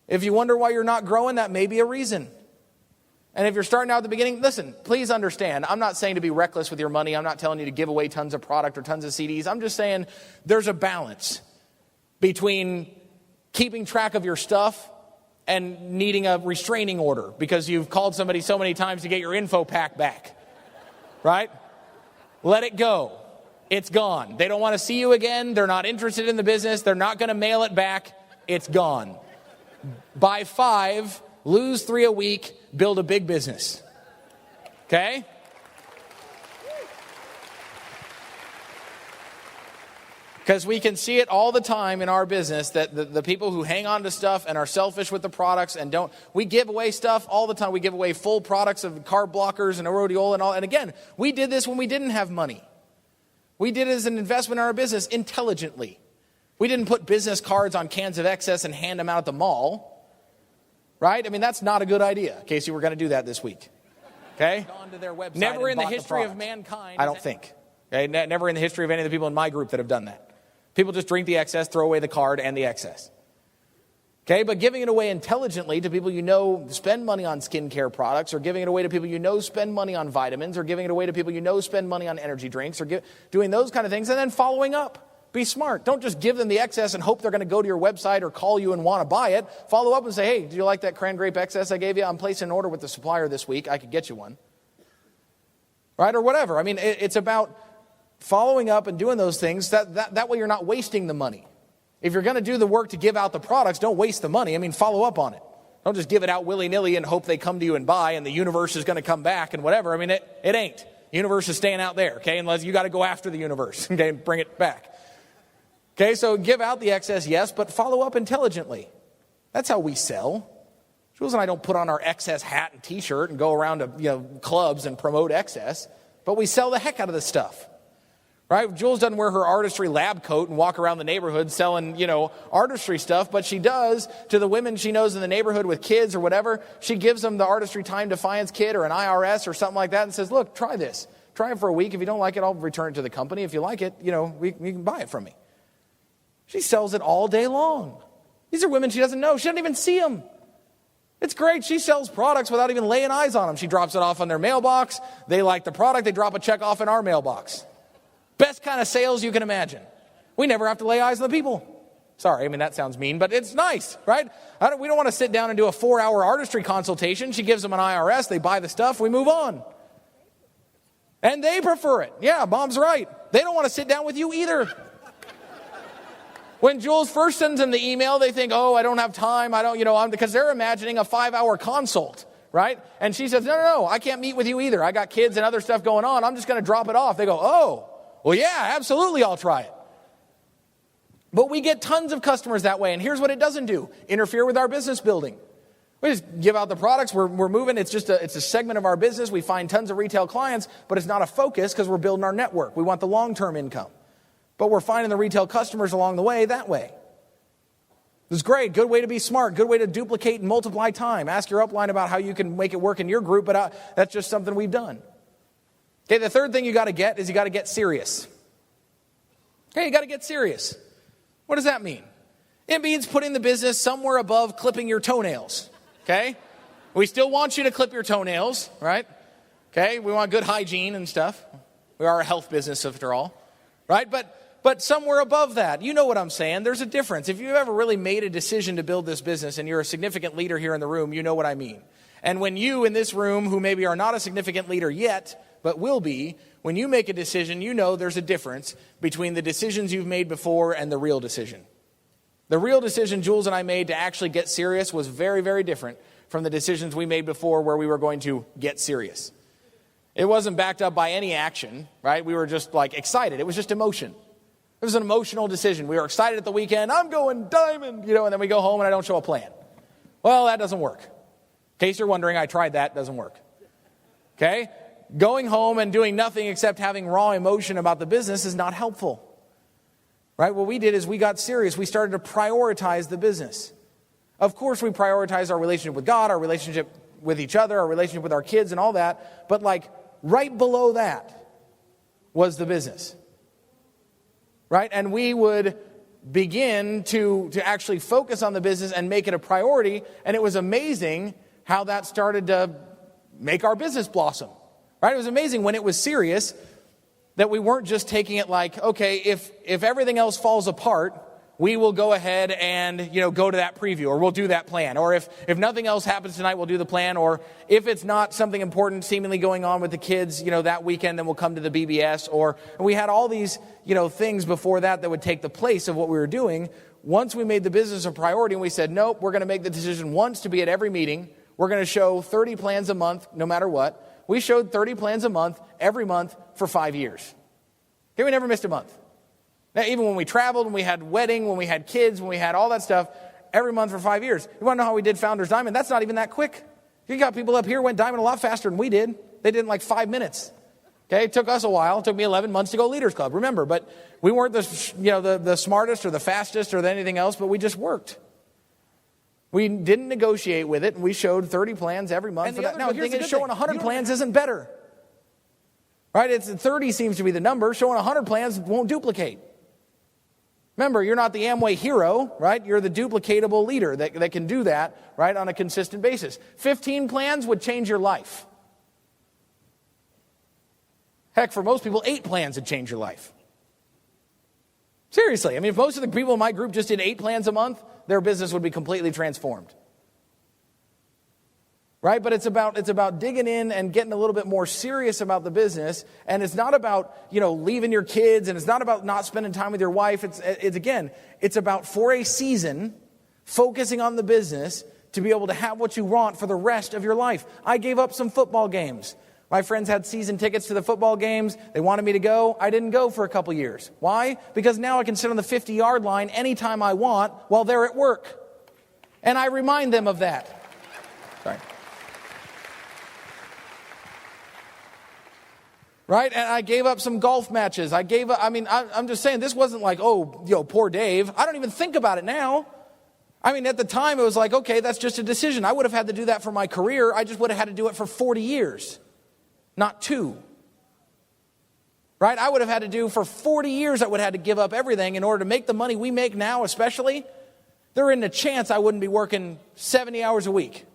If you wonder why you're not growing, that may be a reason. And if you're starting out at the beginning, listen, please understand. I'm not saying to be reckless with your money. I'm not telling you to give away tons of product or tons of CDs. I'm just saying there's a balance between keeping track of your stuff and needing a restraining order because you've called somebody so many times to get your info pack back. Right? Let it go. It's gone. They don't want to see you again. They're not interested in the business. They're not going to mail it back. It's gone. Buy 5, lose 3 a week, build a big business. Okay? Because we can see it all the time in our business that the people who hang on to stuff and are selfish with the products and don't, we give away stuff all the time. We give away full products of carb blockers and rhodiola and all. And again, we did this when we didn't have money. We did it as an investment in our business intelligently. We didn't put business cards on cans of excess and hand them out at the mall. Right? I mean, that's not a good idea, in case you were going to do that this week. Okay? Never in the history of mankind. I don't think. Okay? Never in the history of any of the people in my group that have done that. People just drink the excess, throw away the card and the excess. Okay, but giving it away intelligently to people you know spend money on skincare products, or giving it away to people you know spend money on vitamins, or giving it away to people you know spend money on energy drinks, or doing those kind of things, and then following up. Be smart. Don't just give them the excess and hope they're going to go to your website or call you and want to buy it. Follow up and say, hey, do you like that cran grape excess I gave you? I'm placing an order with the supplier this week. I could get you one. Right, or whatever. I mean, it's about following up and doing those things. That way you're not wasting the money. If you're going to do the work to give out the products, don't waste the money. I mean, follow up on it. Don't just give it out willy-nilly and hope they come to you and buy and the universe is going to come back and whatever. I mean, it ain't. The universe is staying out there, okay, unless you got to go after the universe, okay, and bring it back. Okay, so give out the excess, yes, but follow up intelligently. That's how we sell. Jules and I don't put on our excess hat and t-shirt and go around to clubs and promote excess, but we sell the heck out of this stuff. Right? Jules doesn't wear her artistry lab coat and walk around the neighborhood selling, artistry stuff, but she does to the women she knows in the neighborhood with kids or whatever. She gives them the Artistry Time Defiance kit or an IRS or something like that and says, look, try this. Try it for a week. If you don't like it, I'll return it to the company. If you like it, you can buy it from me. She sells it all day long. These are women she doesn't know. She doesn't even see them. It's great. She sells products without even laying eyes on them. She drops it off on their mailbox. They like the product. They drop a check off in our mailbox. Best kind of sales you can imagine. We never have to lay eyes on the people. Sorry, I mean, that sounds mean, but it's nice, right? We don't want to sit down and do a 4-hour artistry consultation. She gives them an IRS. They buy the stuff. We move on. And they prefer it. Yeah, Mom's right. They don't want to sit down with you either. When Jules first sends them the email, they think, I don't have time. Because they're imagining a 5-hour consult, right? And she says, no, I can't meet with you either. I got kids and other stuff going on. I'm just going to drop it off. They go, well, yeah, absolutely, I'll try it. But we get tons of customers that way, and here's what it doesn't do. Interfere with our business building. We just give out the products, we're moving, it's a segment of our business. We find tons of retail clients, but it's not a focus because we're building our network. We want the long-term income. But we're finding the retail customers along the way that way. It's great, good way to be smart, good way to duplicate and multiply time. Ask your upline about how you can make it work in your group, but that's just something we've done. Okay, the third thing you got to get is you got to get serious. Okay, you got to get serious. What does that mean? It means putting the business somewhere above clipping your toenails. Okay? We still want you to clip your toenails, right? Okay, we want good hygiene and stuff. We are a health business after all, right? But somewhere above that, you know what I'm saying. There's a difference. If you've ever really made a decision to build this business and you're a significant leader here in the room, you know what I mean. And when you in this room, who maybe are not a significant leader yet, but will be, when you make a decision, you know there's a difference between the decisions you've made before and the real decision. The real decision Jules and I made to actually get serious was very, very different from the decisions we made before where we were going to get serious. It wasn't backed up by any action, right? We were just excited. It was just emotion. It was an emotional decision. We were excited at the weekend. I'm going diamond, and then we go home and I don't show a plan. Well, that doesn't work. In case you're wondering, I tried that. Doesn't work. Okay? Going home and doing nothing except having raw emotion about the business is not helpful. Right? What we did is we got serious. We started to prioritize the business. Of course, we prioritize our relationship with God, our relationship with each other, our relationship with our kids and all that. But right below that was the business. Right? And we would begin to actually focus on the business and make it a priority. And it was amazing how that started to make our business blossom. Right? It was amazing when it was serious that we weren't just taking it okay, if everything else falls apart, we will go ahead and, go to that preview, or we'll do that plan. Or if nothing else happens tonight, we'll do the plan. Or if it's not something important seemingly going on with the kids, that weekend, then we'll come to the BBS. And we had all these, things before that would take the place of what we were doing. Once we made the business a priority and we said, nope, we're going to make the decision once to be at every meeting. We're going to show 30 plans a month, no matter what. We showed 30 plans a month, every month, for 5 years. Okay, we never missed a month. Now, even when we traveled, when we had wedding, when we had kids, when we had all that stuff, every month for 5 years. You want to know how we did Founders Diamond? That's not even that quick. You got people up here who went diamond a lot faster than we did. They did in 5 minutes. Okay, it took us a while. It took me 11 months to go Leaders Club, remember. But we weren't the smartest or the fastest or anything else, but we just worked. We didn't negotiate with it, and we showed 30 plans every month. For that. Now, here's the thing, showing 100 plans isn't better. Right? 30 seems to be the number. Showing 100 plans won't duplicate. Remember, you're not the Amway hero, right? You're the duplicatable leader that can do that, right, on a consistent basis. 15 plans would change your life. Heck, for most people, 8 plans would change your life. Seriously, I mean, if most of the people in my group just did 8 plans a month, their business would be completely transformed. Right? But it's about digging in and getting a little bit more serious about the business. And it's not about, leaving your kids, and it's not about not spending time with your wife. It's about, for a season, focusing on the business to be able to have what you want for the rest of your life. I gave up some football games. My friends had season tickets to the football games. They wanted me to go. I didn't go for a couple years. Why? Because now I can sit on the 50-yard line anytime I want while they're at work. And I remind them of that. Sorry. Right? And I gave up some golf matches. I'm just saying, this wasn't like, poor Dave. I don't even think about it now. I mean, at the time, it was like, okay, that's just a decision. I would have had to do that for my career. I just would have had to do it for 40 years, not 2. Right? I would have had to do for 40 years, I would have had to give up everything in order to make the money we make now, especially. There isn't a chance I wouldn't be working 70 hours a week.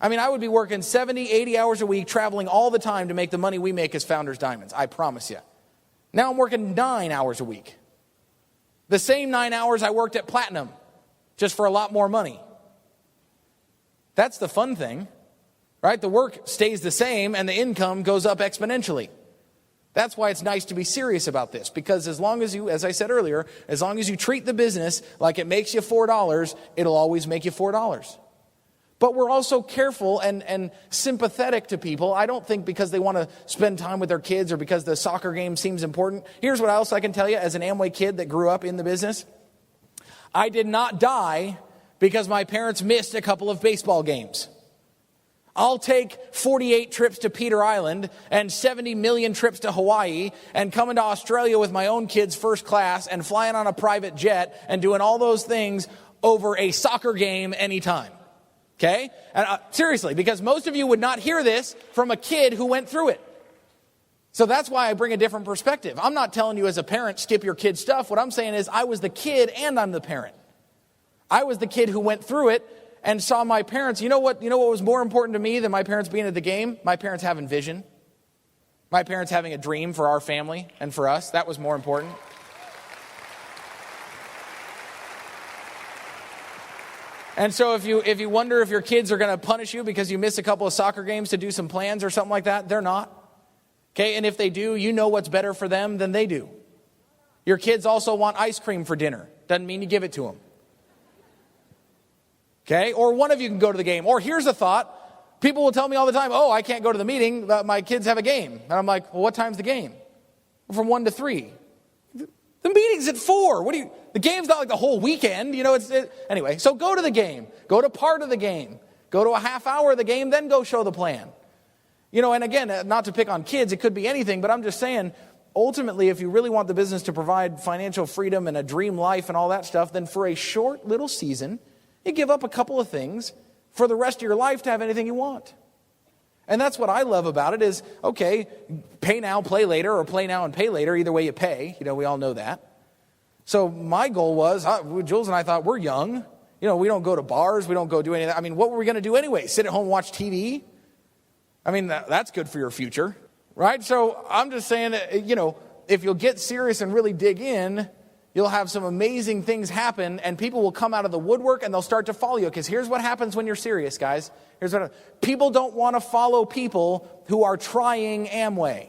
I mean, I would be working 70, 80 hours a week, traveling all the time to make the money we make as Founders Diamonds. I promise you. Now I'm working 9 hours a week. The same 9 hours I worked at Platinum, just for a lot more money. That's the fun thing, right? The work stays the same and the income goes up exponentially. That's why it's nice to be serious about this, because as long as you, as I said earlier, as long as you treat the business like it makes you $4, it'll always make you $4. But we're also careful and sympathetic to people. I don't think because they want to spend time with their kids or because the soccer game seems important. Here's what else I can tell you as an Amway kid that grew up in the business. I did not die because my parents missed a couple of baseball games. I'll take 48 trips to Peter Island and 70 million trips to Hawaii and coming to Australia with my own kids first class and flying on a private jet and doing all those things over a soccer game anytime. Okay? And seriously, because most of you would not hear this from a kid who went through it. So that's why I bring a different perspective. I'm not telling you as a parent, skip your kid's stuff. What I'm saying is I was the kid and I'm the parent. I was the kid who went through it and saw my parents. You know what was more important to me than my parents being at the game? My parents having vision. My parents having a dream for our family and for us. That was more important. And so if you wonder if your kids are going to punish you because you miss a couple of soccer games to do some plans or something like that, they're not. Okay, and if they do, you know what's better for them than they do. Your kids also want ice cream for dinner. Doesn't mean you give it to them. Okay, or one of you can go to the game. Or here's a thought. People will tell me all the time, I can't go to the meeting, my kids have a game. And I'm like, well, what time's the game? From 1 to 3. The meeting's at 4. The game's not like the whole weekend. Anyway, so go to the game. Go to part of the game. Go to a half hour of the game, then go show the plan. And again, not to pick on kids, it could be anything, but I'm just saying, ultimately, if you really want the business to provide financial freedom and a dream life and all that stuff, then for a short little season, you give up a couple of things for the rest of your life to have anything you want. And that's what I love about it is, okay, pay now, play later, or play now and pay later. Either way you pay. We all know that. So my goal was, Jules and I thought, we're young. We don't go to bars. We don't go do any of that. I mean, what were we going to do anyway? Sit at home and watch TV? I mean, that's good for your future, right? So I'm just saying, if you'll get serious and really dig in, you'll have some amazing things happen, and people will come out of the woodwork and they'll start to follow you. Because here's what happens when you're serious, guys. People don't want to follow people who are trying Amway.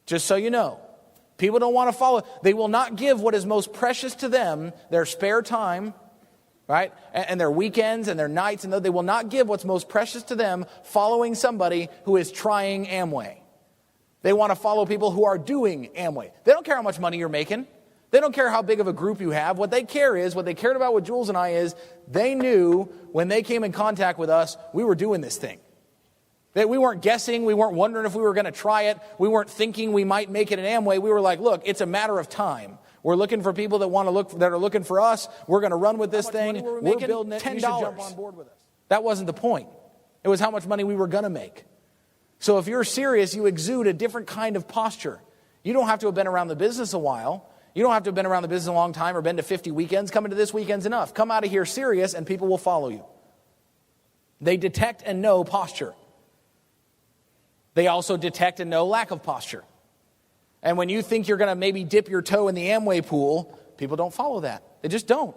Just so you know. People don't want to follow. They will not give what is most precious to them, their spare time, right? And their weekends and their nights. And they will not give what's most precious to them following somebody who is trying Amway. They want to follow people who are doing Amway. They don't care how much money you're making. They don't care how big of a group you have. What they cared about with Jules and I is they knew when they came in contact with us, we were doing this thing. That we weren't guessing. We weren't wondering if we were going to try it. We weren't thinking we might make it an Amway. We were like, look, it's a matter of time. We're looking for people that are looking for us. We're going to run with this thing. We're building it. $10. You should jump on board with us. That wasn't the point. It was how much money we were going to make. So if you're serious, you exude a different kind of posture. You don't have to have been around the business a while. You don't have to have been around the business a long time or been to 50 weekends. Coming to this weekend's enough. Come out of here serious and people will follow you. They detect and know posture. They also detect and know lack of posture. And when you think you're going to maybe dip your toe in the Amway pool, people don't follow that. They just don't.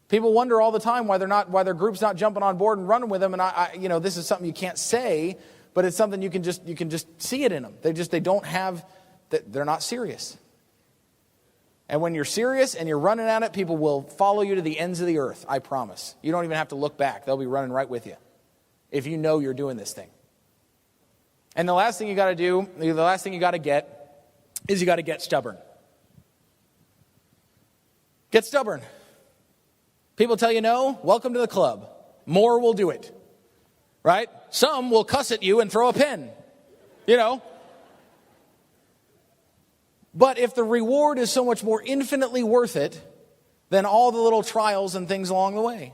People wonder all the time why their group's not jumping on board and running with them. And this is something you can't say, but it's something you can just see it in them. They're not serious. And when you're serious and you're running at it, people will follow you to the ends of the earth. I promise. You don't even have to look back. They'll be running right with you if you know you're doing this thing. And the last thing you got to do, the last thing you got to get is you got to get stubborn. Get stubborn. People tell you no, welcome to the club. More will do it. Right? Some will cuss at you and throw a pen. But if the reward is so much more infinitely worth it than all the little trials and things along the way.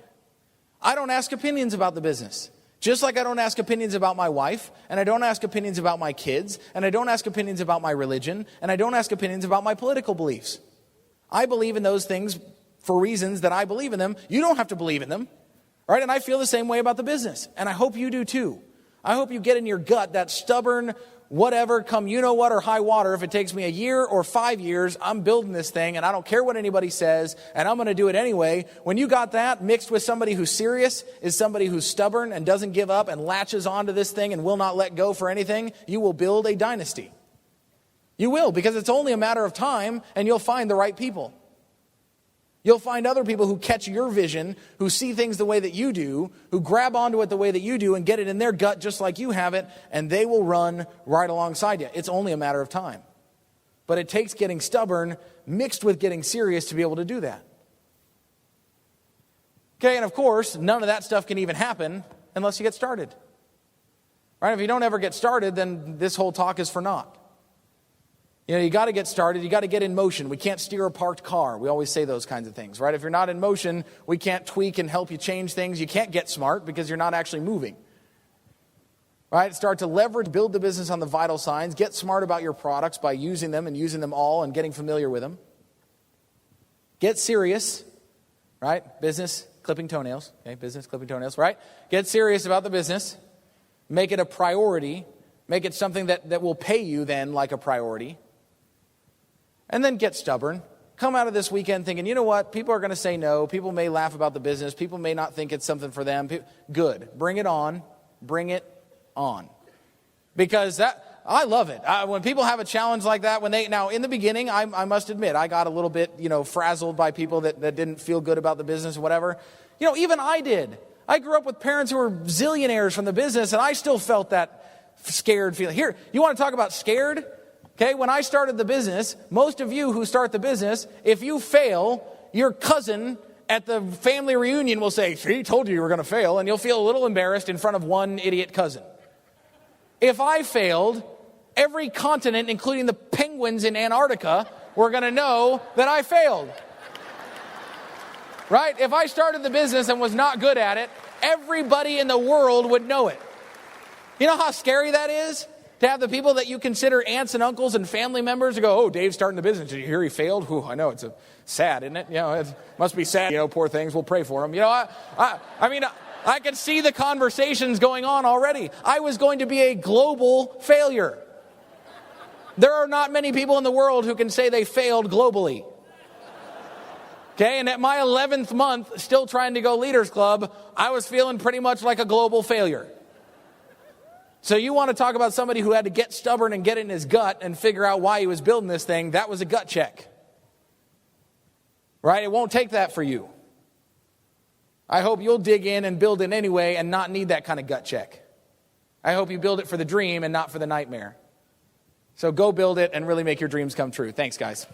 I don't ask opinions about the business. Just like I don't ask opinions about my wife, and I don't ask opinions about my kids, and I don't ask opinions about my religion, and I don't ask opinions about my political beliefs. I believe in those things for reasons that I believe in them. You don't have to believe in them, right? And I feel the same way about the business, and I hope you do too. I hope you get in your gut that stubborn, whatever, come you know what or high water, if it takes me a year or 5 years, I'm building this thing and I don't care what anybody says and I'm going to do it anyway. When you got that mixed with somebody who's serious, is somebody who's stubborn and doesn't give up and latches onto this thing and will not let go for anything, you will build a dynasty. You will, because it's only a matter of time and you'll find the right people. You'll find other people who catch your vision, who see things the way that you do, who grab onto it the way that you do and get it in their gut just like you have it, and they will run right alongside you. It's only a matter of time. But it takes getting stubborn mixed with getting serious to be able to do that. Okay, and of course, none of that stuff can even happen unless you get started. Right? If you don't ever get started, then this whole talk is for naught. You got to get started. You got to get in motion. We can't steer a parked car. We always say those kinds of things, right? If you're not in motion, we can't tweak and help you change things. You can't get smart because you're not actually moving. Right? Start to leverage, build the business on the vital signs. Get smart about your products by using them and using them all and getting familiar with them. Get serious, right? Business, clipping toenails. Okay, business, clipping toenails, right? Get serious about the business. Make it a priority. Make it something that will pay you then like a priority. And then get stubborn. Come out of this weekend thinking, you know what? People are going to say no. People may laugh about the business. People may not think it's something for them. Good. Bring it on. Bring it on. Because I love it. When people have a challenge like that, now in the beginning, I must admit, I got a little bit, frazzled by people that didn't feel good about the business or whatever. Even I did. I grew up with parents who were zillionaires from the business, and I still felt that scared feeling. Here, you want to talk about scared? Okay, when I started the business, most of you who start the business, if you fail, your cousin at the family reunion will say, "See, told you were going to fail," and you'll feel a little embarrassed in front of one idiot cousin. If I failed, every continent, including the penguins in Antarctica, were going to know that I failed. Right? If I started the business and was not good at it, everybody in the world would know it. You know how scary that is? To have the people that you consider aunts and uncles and family members to go, "Oh, Dave's starting the business. Did you hear he failed?" Whew, I know, it's sad, isn't it? It must be sad. Poor things. We'll pray for him. I could see the conversations going on already. I was going to be a global failure. There are not many people in the world who can say they failed globally. Okay, and at my 11th month, still trying to go Leaders Club, I was feeling pretty much like a global failure. So you want to talk about somebody who had to get stubborn and get in his gut and figure out why he was building this thing? That was a gut check. Right? It won't take that for you. I hope you'll dig in and build it anyway and not need that kind of gut check. I hope you build it for the dream and not for the nightmare. So go build it and really make your dreams come true. Thanks, guys.